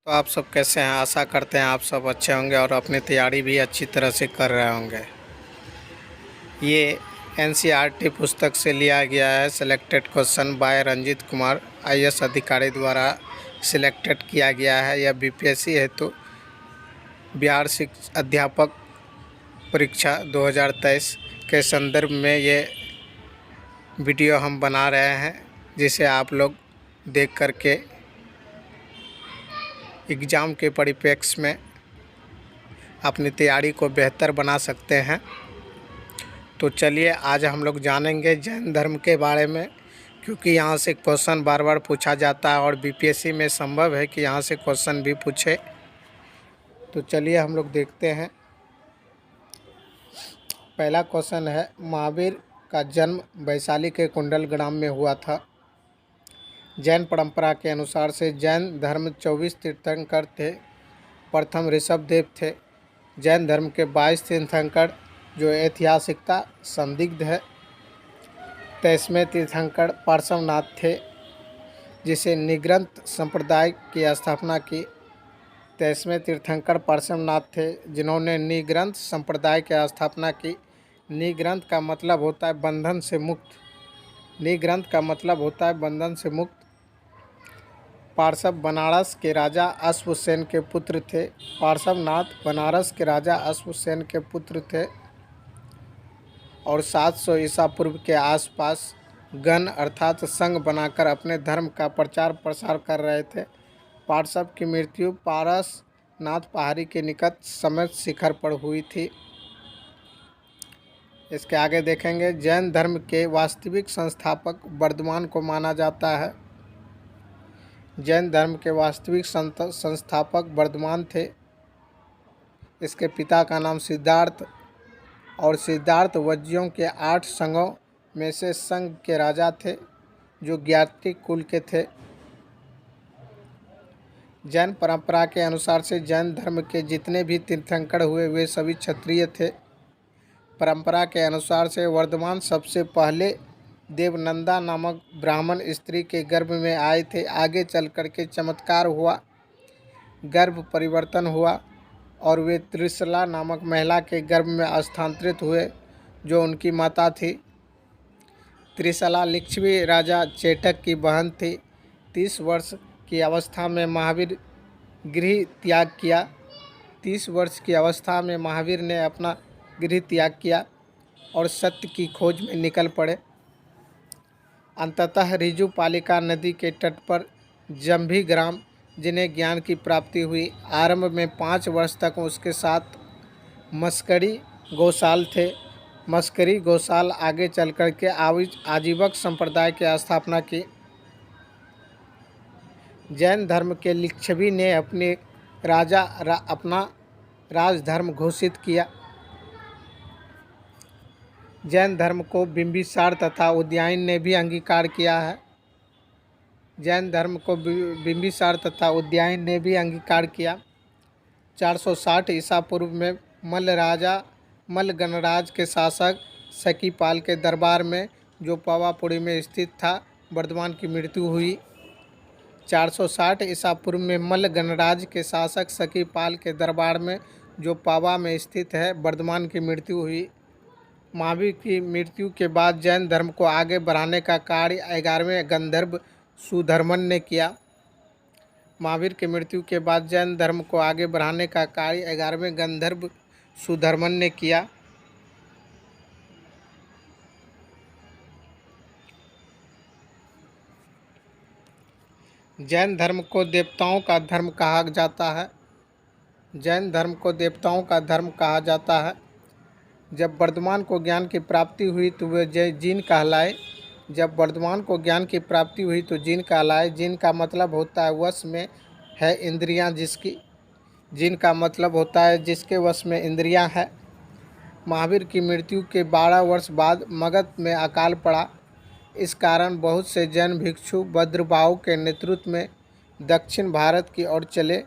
तो आप सब कैसे हैं? आशा करते हैं आप सब अच्छे होंगे और अपनी तैयारी भी अच्छी तरह से कर रहे होंगे। ये एनसीईआरटी पुस्तक से लिया गया है। Selected question by Ranjit Kumar, IAS अधिकारी द्वारा सिलेक्टेड किया गया है। यह बीपीएससी हेतु बिहार शिक्षक अध्यापक परीक्षा 2023 के संदर्भ में ये वीडियो हम बना रहे हैं, जिसे आप लोग देख करके एग्ज़ाम के परिप्रेक्ष्य में अपनी तैयारी को बेहतर बना सकते हैं। तो चलिए आज हम लोग जानेंगे जैन धर्म के बारे में, क्योंकि यहाँ से क्वेश्चन बार बार पूछा जाता है और बीपीएससी में संभव है कि यहाँ से क्वेश्चन भी पूछे। तो चलिए हम लोग देखते हैं। पहला क्वेश्चन है, महावीर का जन्म वैशाली के कुंडल ग्राम में हुआ था। जैन परंपरा के अनुसार से जैन धर्म 24 तीर्थंकर थे। प्रथम ऋषभदेव थे। जैन धर्म के 22 तीर्थंकर जो ऐतिहासिकता संदिग्ध है। 23वें तीर्थंकर पार्श्वनाथ थे, जिसे निग्रंथ संप्रदाय की स्थापना की। 23वें तीर्थंकर पार्श्वनाथ थे, जिन्होंने निग्रंथ संप्रदाय की स्थापना की। निग्रंथ का मतलब होता है बंधन से मुक्त। निग्रंथ का मतलब होता है बंधन से मुक्त। पार्श्व बनारस के राजा अश्वसेन के पुत्र थे। पार्श्वनाथ बनारस के राजा अश्वसेन के पुत्र थे और 700 ईसा पूर्व के आसपास गण अर्थात संघ बनाकर अपने धर्म का प्रचार प्रसार कर रहे थे। पार्श्व की मृत्यु पारसनाथ पहाड़ी के निकट समेत शिखर पर हुई थी। इसके आगे देखेंगे, जैन धर्म के वास्तविक संस्थापक वर्धमान को माना जाता है। जैन धर्म के वास्तविक संस्थापक वर्धमान थे। इसके पिता का नाम सिद्धार्थ और सिद्धार्थ वज्जियों के 8 संघों में से संघ के राजा थे, जो ज्ञाति कुल के थे। जैन परंपरा के अनुसार से जैन धर्म के जितने भी तीर्थंकर हुए वे सभी क्षत्रिय थे। परंपरा के अनुसार से वर्धमान सबसे पहले देवनंदा नामक ब्राह्मण स्त्री के गर्भ में आए थे। आगे चल कर के चमत्कार हुआ, गर्भ परिवर्तन हुआ और वे त्रिशला नामक महिला के गर्भ में स्थानांतरित हुए, जो उनकी माता थी। त्रिशला लिच्छवी राजा चेटक की बहन थी। 30 वर्ष की अवस्था में महावीर गृह त्याग किया। 30 वर्ष की अवस्था में महावीर ने अपना गृह त्याग किया और सत्य की खोज में निकल पड़े। अंततः ऋजुपालिका नदी के तट पर जंभी ग्राम, जिन्हें ज्ञान की प्राप्ति हुई। आरंभ में 5 वर्ष तक उसके साथ मस्करी गौशाल थे। मस्करी गौशाल आगे चल कर के आजीवक संप्रदाय की स्थापना की। जैन धर्म के लिच्छवी ने अपना राजधर्म घोषित किया। जैन धर्म को बिंबिसार तथा उदयन ने भी अंगीकार किया है। जैन धर्म को बिंबिसार तथा उदयन ने भी अंगीकार किया। 460 ईसा पूर्व में मल्ल गणराज के शासक सकीपाल के दरबार में, जो पावापुरी में स्थित था, वर्धमान की मृत्यु हुई। 460 ईसा पूर्व में मल्ल गणराज के शासक सकीपाल के दरबार में, जो पावा में स्थित है, वर्धमान की मृत्यु हुई। महावीर की मृत्यु के बाद जैन धर्म को आगे बढ़ाने का कार्य 11वें गंधर्व सुधर्मन ने किया। महावीर की मृत्यु के बाद जैन धर्म को आगे बढ़ाने का कार्य 11वें गंधर्व सुधर्मन ने किया। जैन धर्म को देवताओं का धर्म कहा जाता है। जैन धर्म को देवताओं का धर्म कहा जाता है। जब वर्धमान को ज्ञान की प्राप्ति हुई तो वे जीन कहलाए। जब वर्धमान को ज्ञान की प्राप्ति हुई तो जीन कहलाए। जीन का मतलब होता है वश में है इंद्रियां जिसकी। जीन का मतलब होता है जिसके वश में इंद्रियां है। महावीर की मृत्यु के 12 वर्ष बाद मगध में अकाल पड़ा। इस कारण बहुत से जैन भिक्षु भद्रबाहु के नेतृत्व में दक्षिण भारत की ओर चले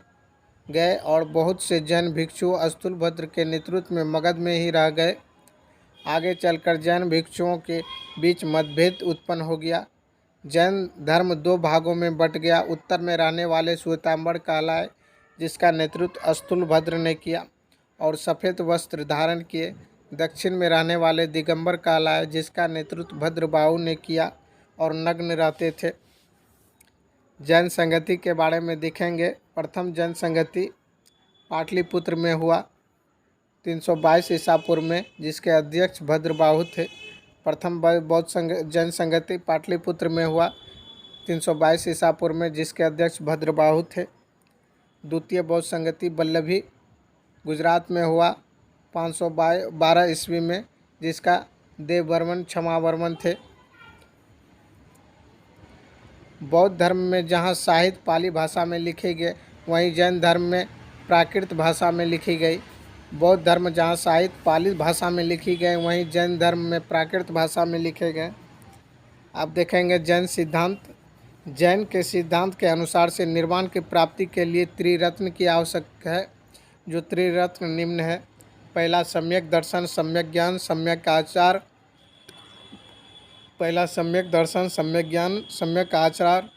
गए और बहुत से जैन भिक्षु स्थूलभद्र के नेतृत्व में मगध में ही रह गए। आगे चलकर जैन भिक्षुओं के बीच मतभेद उत्पन्न हो गया। जैन धर्म 2 भागों में बट गया। उत्तर में रहने वाले श्वेतांबर कहलाए जिसका नेतृत्व स्थूलभद्र ने किया और सफ़ेद वस्त्र धारण किए। दक्षिण में रहने वाले दिगंबर कहलाए, जिसका नेतृत्व भद्रबाहु ने किया और नग्न रहते थे। जैन संगति के बारे में देखेंगे। प्रथम जैन संगति पाटलिपुत्र में हुआ 322 ईसा पूर्व में, जिसके अध्यक्ष भद्रबाहु थे। प्रथम बौद्ध जैन संगति पाटलिपुत्र में हुआ 322 ईसा पूर्व में, जिसके अध्यक्ष भद्रबाहु थे। द्वितीय बौद्ध संगति वल्लभी गुजरात में हुआ 512 ईस्वी में, जिसका देववर्मन क्षमावर्मन थे। बौद्ध धर्म में जहाँ साहित्य पाली भाषा में लिखे गए, वहीं जैन धर्म में प्राकृत भाषा में लिखी गई। बौद्ध धर्म जहाँ साहित्य पाली भाषा में लिखी गई, वहीं जैन धर्म में प्राकृत भाषा में लिखे गए। आप देखेंगे जैन सिद्धांत। जैन के सिद्धांत के अनुसार से निर्वाण की प्राप्ति के लिए त्रिरत्न की आवश्यक है, जो त्रिरत्न निम्न है। पहला सम्यक दर्शन, सम्यक ज्ञान, सम्यक आचार। पहला सम्यक दर्शन, सम्यक ज्ञान, सम्यक आचार।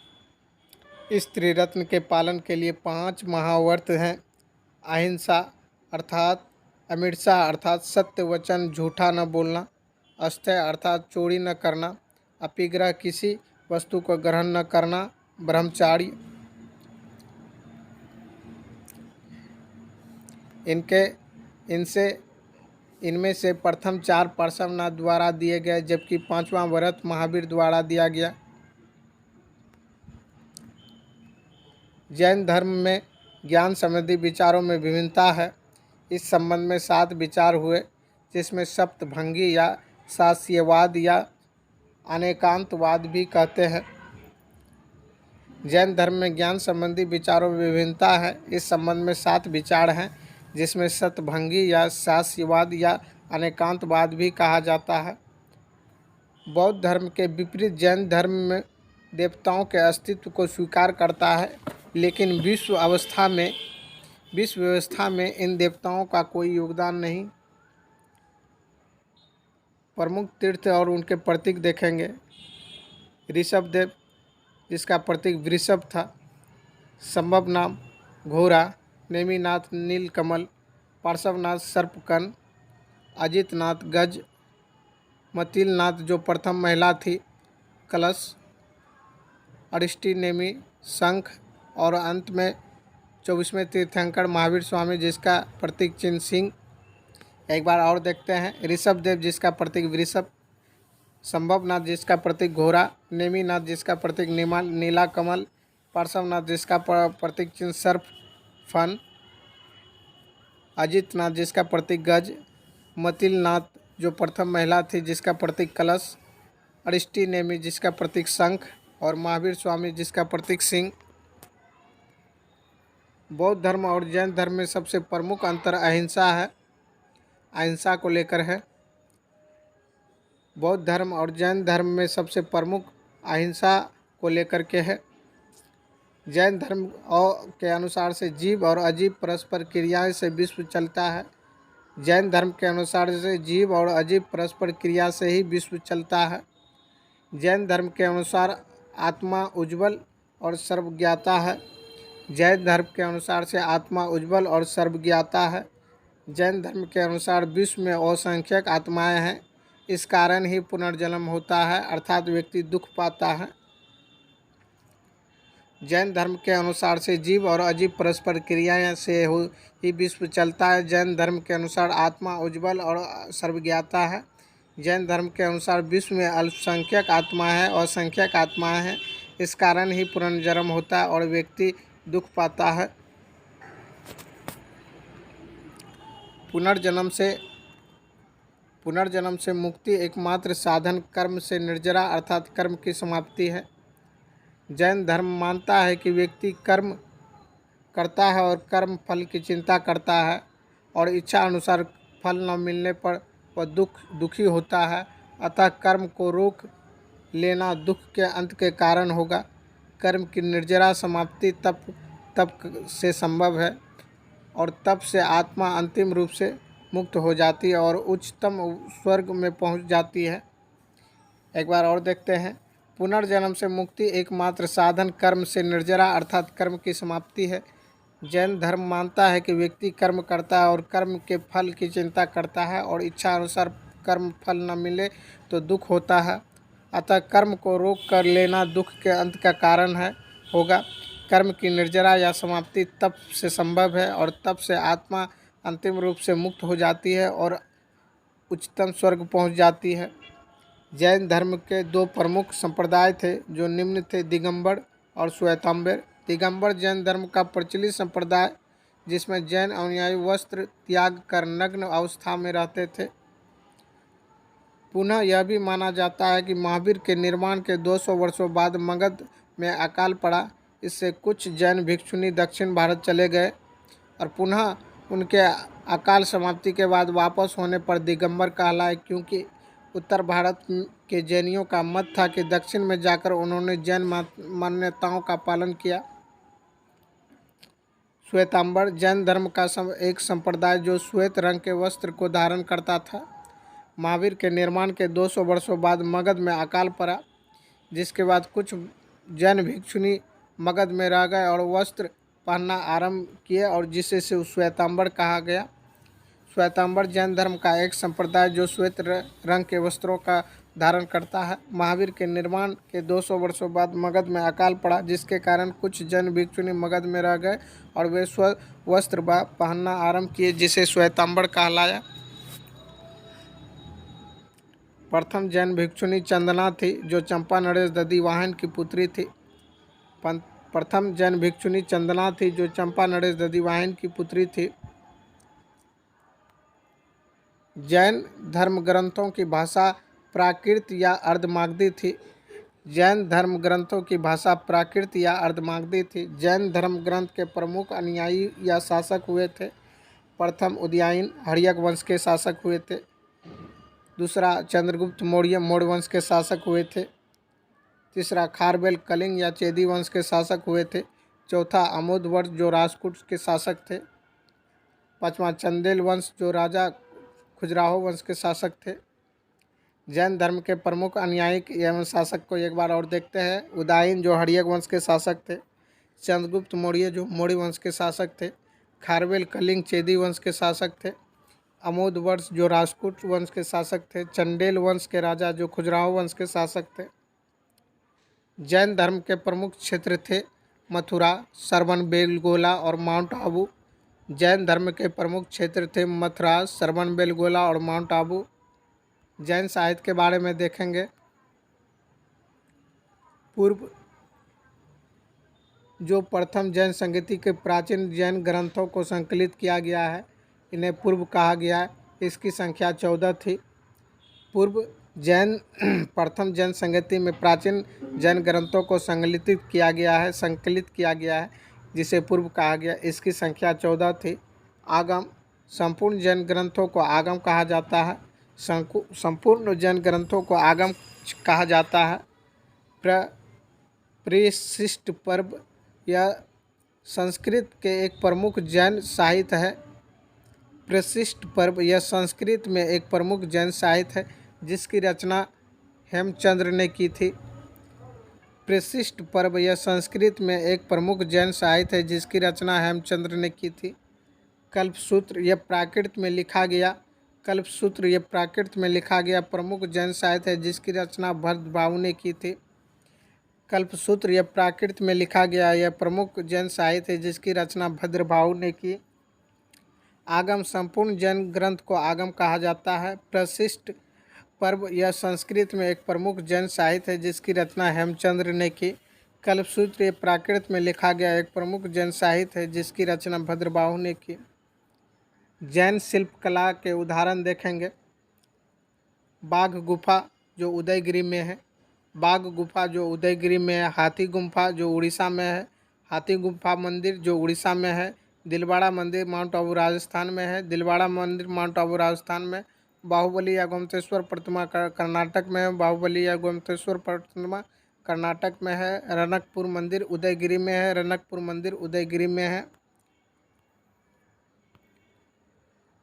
इस त्रिरत्न के पालन के लिए 5 महाव्रत हैं। अहिंसा अर्थात अहिंसा अर्थात सत्य वचन, झूठा न बोलना। अस्थेय अर्थात चोरी न करना। अपिग्रह किसी वस्तु को ग्रहण न करना। ब्रह्मचार्य। इनमें से प्रथम 4 पार्श्वनाथ द्वारा दिए गए, जबकि 5वां व्रत महावीर द्वारा दिया गया। जैन धर्म में ज्ञान संबंधी विचारों में विभिन्नता है। इस संबंध में 7 विचार हुए, जिसमें सप्तभंगी या शास्यवाद या अनेकांतवाद भी कहते हैं। जैन धर्म में ज्ञान संबंधी विचारों में विभिन्नता है। इस संबंध में 7 विचार हैं, जिसमें सप्तभंगी या शास्यवाद या अनेकांतवाद भी कहा जाता है। बौद्ध धर्म के विपरीत जैन धर्म में देवताओं के अस्तित्व को स्वीकार करता है, लेकिन विश्व व्यवस्था में इन देवताओं का कोई योगदान नहीं। प्रमुख तीर्थ और उनके प्रतीक देखेंगे। ऋषभदेव, जिसका प्रतीक वृषभ था। संभवनाथ घोड़ा। नेमिनाथ नीलकमल। पार्श्वनाथ सर्पकन। अजितनाथ गज। मतिलनाथ जो प्रथम महिला थी कलश। अरिष्टिनेमि शंख। और अंत में 24वें तीर्थंकर महावीर स्वामी, जिसका प्रतीक चिन्ह सिंह। एक बार और देखते हैं। ऋषभदेव, जिसका प्रतीक वृषभ। संभवनाथ, जिसका प्रतीक घोड़ा। नेमिनाथ, जिसका प्रतीक नीला कमल। पार्श्वनाथ, जिसका प्रतीक चिन्ह सर्प फन। अजितनाथ, जिसका प्रतीक गज। मतिलनाथ, जो प्रथम महिला थी, जिसका प्रतीक कलश। अरिष्टिनेमि, जिसका प्रतीक शंख। और महावीर स्वामी, जिसका प्रतीक सिंह। बौद्ध धर्म और जैन धर्म में सबसे प्रमुख अंतर अहिंसा है, अहिंसा को लेकर है। बौद्ध धर्म और जैन धर्म में सबसे प्रमुख अहिंसा को लेकर के है। जैन धर्म के अनुसार से जीव और अजीव परस्पर क्रियाएं से विश्व चलता है। जैन धर्म के अनुसार से जीव और अजीव परस्पर क्रिया से ही विश्व चलता है। जैन धर्म के अनुसार आत्मा उज्ज्वल और सर्वज्ञाता है। जैन धर्म के अनुसार से आत्मा उज्ज्वल और सर्वज्ञाता है। जैन धर्म के अनुसार विश्व में असंख्यक आत्माएं हैं। इस कारण ही पुनर्जन्म होता है, अर्थात व्यक्ति दुख पाता है। जैन धर्म के अनुसार से जीव और अजीव परस्पर क्रियाएं से ही विश्व चलता है। जैन धर्म के अनुसार आत्मा उज्ज्वल और सर्वज्ञाता है। जैन धर्म के अनुसार विश्व में अल्पसंख्यक आत्माएं हैं, असंख्यक आत्माएं हैं। इस कारण ही पुनर्जन्म होता है और व्यक्ति दुख पाता है। पुनर्जन्म से मुक्ति एकमात्र साधन कर्म से निर्जरा अर्थात कर्म की समाप्ति है। जैन धर्म मानता है कि व्यक्ति कर्म करता है और कर्म फल की चिंता करता है और इच्छा अनुसार फल न मिलने पर वह दुखी होता है। अतः कर्म को रोक लेना दुख के अंत के कारण होगा। कर्म की निर्जरा समाप्ति तप से संभव है और तप से आत्मा अंतिम रूप से मुक्त हो जाती है और उच्चतम स्वर्ग में पहुंच जाती है। एक बार और देखते हैं। पुनर्जन्म से मुक्ति एकमात्र साधन कर्म से निर्जरा अर्थात कर्म की समाप्ति है। जैन धर्म मानता है कि व्यक्ति कर्म करता है और कर्म के फल की चिंता करता है और इच्छा अनुसार कर्म फल न मिले तो दुख होता है। अतः कर्म को रोक कर लेना दुख के अंत का कारण है होगा। कर्म की निर्जरा या समाप्ति तप से संभव है और तप से आत्मा अंतिम रूप से मुक्त हो जाती है और उच्चतम स्वर्ग पहुंच जाती है। जैन धर्म के दो प्रमुख संप्रदाय थे जो निम्न थे, दिगंबर और श्वेतांबर। दिगंबर जैन धर्म का प्रचलित संप्रदाय जिसमें जैन अनुयायी वस्त्र त्याग कर नग्न अवस्था में रहते थे। पुनः यह भी माना जाता है कि महावीर के निर्माण के 200 वर्षों बाद मगध में अकाल पड़ा। इससे कुछ जैन भिक्षुनी दक्षिण भारत चले गए और पुनः उनके अकाल समाप्ति के बाद वापस होने पर दिगंबर कहलाए, क्योंकि उत्तर भारत के जैनियों का मत था कि दक्षिण में जाकर उन्होंने जैन मान्यताओं का पालन किया। श्वेतांबर जैन धर्म का एक संप्रदाय जो श्वेत रंग के वस्त्र को धारण करता था। महावीर के निर्माण के 200 वर्षों बाद मगध में अकाल पड़ा, जिसके बाद कुछ जैन भिक्षुनी मगध में रह गए और वस्त्र पहनना आरंभ किए और जिसे से श्वेतांबर कहा गया। श्वेतांबर जैन धर्म का एक संप्रदाय जो श्वेत रंग के वस्त्रों का धारण करता है। महावीर के निर्माण के 200 वर्षों बाद मगध में अकाल पड़ा, जिसके कारण कुछ जैन भिक्षुनी मगध में रह गए और वे वस्त्र पहनना आरंभ किए, जिसे श्वेतांबर कहलाया। प्रथम जैन भिक्षुनी चंदना थी जो चंपा नरेश दधिवाहन की पुत्री थी। प्रथम जैन भिक्षुनी चंदना थी जो चंपा नरेश दधिवाहन की पुत्री थी। जैन धर्म ग्रंथों की भाषा प्राकृत या अर्धमागधी थी। जैन धर्म ग्रंथों की भाषा प्राकृत या अर्धमागधी थी। जैन धर्म ग्रंथ के प्रमुख अनुयायी या शासक हुए थे। प्रथम उदयन हर्यक वंश के शासक हुए थे। दूसरा चंद्रगुप्त मौर्य वंश के शासक हुए थे। तीसरा खारवेल कलिंग या चेदी वंश के शासक हुए थे। चौथा अमोधवर्ष जो राजपूत के शासक थे। पांचवा चंदेल वंश जो राजा खजुराहो वंश के शासक थे। जैन धर्म के प्रमुख अनुयायी एवं शासक को एक बार और देखते हैं। उदयन जो हर्यक वंश के शासक थे। चंद्रगुप्त मौर्य जो मौर्य वंश के शासक थे। खारवेल कलिंग चेदी वंश के शासक थे। अमोधवर्ष जो राजपूत वंश के शासक थे। चंदेल वंश के राजा जो खजुराहो वंश के शासक थे। जैन धर्म के प्रमुख क्षेत्र थे मथुरा, श्रवणबेलगोला और माउंट आबू। जैन धर्म के प्रमुख क्षेत्र थे मथुरा, श्रवणबेलगोला और माउंट आबू। जैन साहित्य के बारे में देखेंगे। पूर्व जो प्रथम जैन संगति के प्राचीन जैन ग्रंथों को संकलित किया गया है, इन्हें पूर्व कहा गया है। इसकी संख्या 14 थी। पूर्व जैन प्रथम जैन संगति में प्राचीन जैन ग्रंथों को संकलित किया गया है, जिसे पूर्व कहा गया। इसकी संख्या 14 थी। आगम संपूर्ण जैन ग्रंथों को आगम कहा जाता है। संपूर्ण जैन ग्रंथों को आगम कहा जाता है। परिशिष्ट पर्व यह संस्कृत के एक प्रमुख जैन साहित्य है। परिशिष्ट पर्व यह संस्कृत में एक प्रमुख जैन साहित्य है जिसकी रचना हेमचंद्र ने की थी। परिशिष्ट पर्व यह संस्कृत में एक प्रमुख जैन साहित्य है जिसकी रचना हेमचंद्र ने की थी। कल्पसूत्र यह प्राकृत में लिखा गया प्रमुख जैन साहित्य है जिसकी रचना भद्रबाहु ने की थी। कल्पसूत्र यह प्राकृत में लिखा गया यह प्रमुख जैन साहित्य है जिसकी रचना भद्रबाहु ने की। आगम संपूर्ण जैन ग्रंथ को आगम कहा जाता है। परिशिष्ट पर्व यह संस्कृत में एक प्रमुख जैन साहित्य है जिसकी रचना हेमचंद्र ने की। कल्पसूत्र यह प्राकृत में लिखा गया एक प्रमुख जैन साहित्य है जिसकी रचना भद्रबाहु ने की। जैन शिल्पकला के उदाहरण देखेंगे। बाघ गुफा जो उदयगिरी में है। हाथी गुम्फा जो उड़ीसा में है। हाथी गुम्फा मंदिर जो उड़ीसा में है। दिलवाड़ा मंदिर माउंट आबू राजस्थान में है। बाहुबली या गोमतेश्वर प्रतिमा कर्नाटक में है। कर्नाटक में है। रनकपुर मंदिर उदयगिरी में है।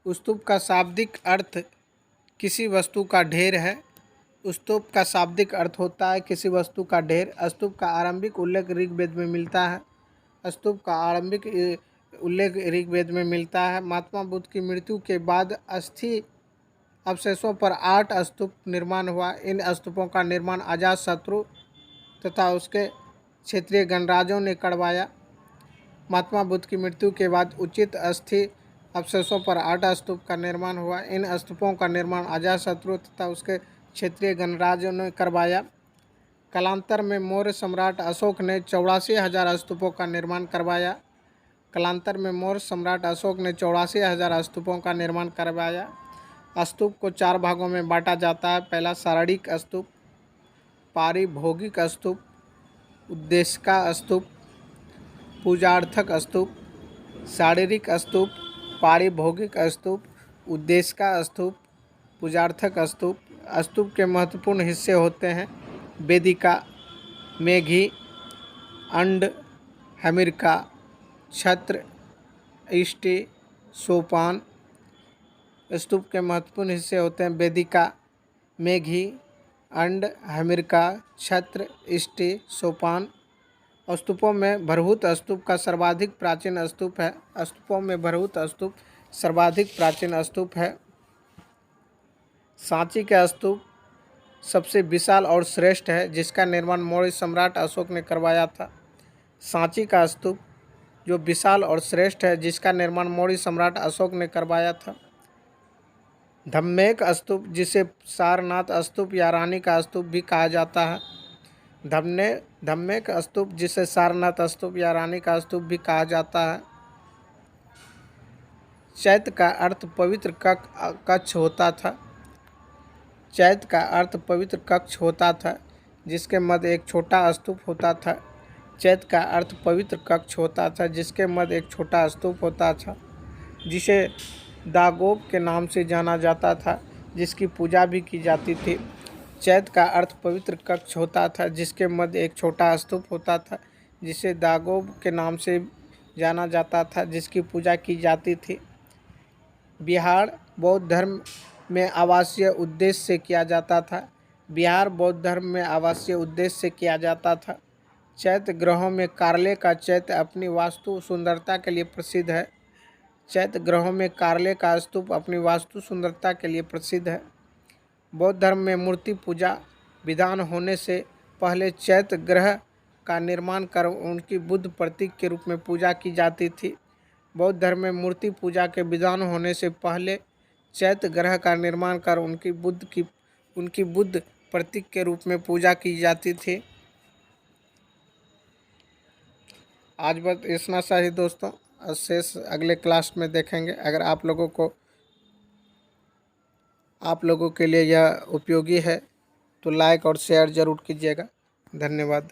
स्तूप का शाब्दिक अर्थ किसी वस्तु का ढेर है। स्तूप का शाब्दिक अर्थ होता है किसी वस्तु का ढेर। स्तूप का आरंभिक उल्लेख ऋग्वेद में मिलता है। स्तूप का आरंभिक उल्लेख ऋग्वेद में मिलता है। महात्मा बुद्ध की मृत्यु के बाद अस्थि अवशेषों पर 8 स्तूप निर्माण हुआ। इन स्तूपों का निर्माण अजातशत्रु तथा उसके क्षेत्रीय गणराजों ने करवाया। महात्मा बुद्ध की मृत्यु के बाद उचित अस्थि अवशेषों पर 8 स्तूप का निर्माण हुआ। इन स्तूपों का निर्माण अजातशत्रु तथा उसके क्षेत्रीय गणराज्यों ने करवाया। कालांतर में मौर्य सम्राट अशोक ने 84,000 स्तूपों का निर्माण करवाया। कालांतर में मौर्य सम्राट अशोक ने 84,000 स्तूपों का निर्माण करवाया। स्तूप को 4 भागों में बांटा जाता है। पहला शारीरिक स्तूप, पारिभोगिक स्तूप, उद्देश्य का स्तूप, पूजार्थक स्तूप। शारीरिक स्तूप, पारिभोगिक स्तूप, उद्देश्य का स्तूप, पूजार्थक स्तूप। स्तूप के महत्वपूर्ण हिस्से होते हैं वेदिका, मेघी, अंड, हमिका, छत्र, इष्टि, सोपान। स्तूप के महत्वपूर्ण हिस्से होते हैं वेदिका, मेघी, अंड, हमिका, छत्र, इष्टि, सोपान। स्तूपों में भरहुत स्तूप का सर्वाधिक प्राचीन स्तूप है। स्तूपों में भरहुत स्तूप सर्वाधिक प्राचीन स्तूप है। सांची का स्तूप सबसे विशाल और श्रेष्ठ है, जिसका निर्माण मौर्य सम्राट अशोक ने करवाया था। सांची का स्तूप जो विशाल और श्रेष्ठ है, जिसका निर्माण मौर्य सम्राट अशोक ने करवाया था। धम्मेक स्तूप, जिसे सारनाथ स्तूप या रानी का स्तूप भी कहा जाता है। धम्मेक स्तूप, जिसे सारनाथ स्तूप या रानी का स्तूप भी कहा जाता है। चैत्य का अर्थ पवित्र कक्ष होता था। चैत्य का अर्थ पवित्र कक्ष होता था, जिसके मध्य एक छोटा स्तूप होता था। चैत्य का अर्थ पवित्र कक्ष होता था, जिसके मध्य एक छोटा स्तूप होता था, जिसे दागोब के नाम से जाना जाता था, जिसकी पूजा भी की जाती थी। चैत्य का अर्थ पवित्र कक्ष होता था, जिसके मध्य एक छोटा स्तूप होता था, जिसे दागोब के नाम से जाना जाता था, जिसकी पूजा की जाती थी। विहार बौद्ध धर्म में आवासीय उद्देश्य से किया जाता था। विहार बौद्ध धर्म में आवासीय उद्देश्य से किया जाता था। चैत्य ग्रहों में कार्ले का चैत्य अपनी वास्तु सुंदरता के लिए प्रसिद्ध है। चैत्य ग्रहों में कार्ले का स्तूप अपनी वास्तु सुंदरता के लिए प्रसिद्ध है। बौद्ध धर्म में मूर्ति पूजा विधान होने से पहले चैत्य ग्रह का निर्माण कर उनकी बुद्ध प्रतीक के रूप में पूजा की जाती थी। बौद्ध धर्म में मूर्ति पूजा के विधान होने से पहले चैत्य ग्रह का निर्माण कर उनकी बुद्ध प्रतीक के रूप में पूजा की जाती थी। आज बस इतना सा ही दोस्तों, शेष अगले क्लास में देखेंगे। अगर आप लोगों के लिए यह उपयोगी है तो लाइक और शेयर ज़रूर कीजिएगा। धन्यवाद।